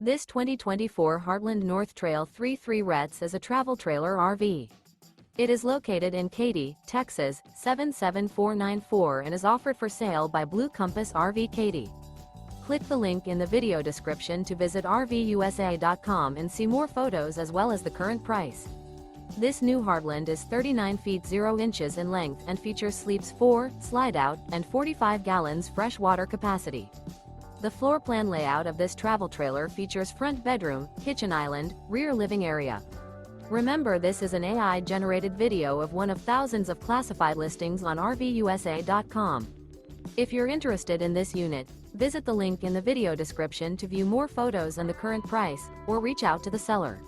This 2024 Heartland North Trail 3.3 RETS is a travel trailer RV. It is located in Katy, Texas, 77494 and is offered for sale by Blue Compass RV Katy. Click the link in the video description to visit RVUSA.com and see more photos as well as the current price. This new Heartland is 39 feet 0 inches in length and features sleeps 4, Slideout, and 45 gallons fresh water capacity. The floor plan layout of this travel trailer features front bedroom, kitchen island, rear living area. Remember, this is an AI-generated video of one of thousands of classified listings on RVUSA.com. If you're interested in this unit, visit the link in the video description to view more photos and the current price, or reach out to the seller.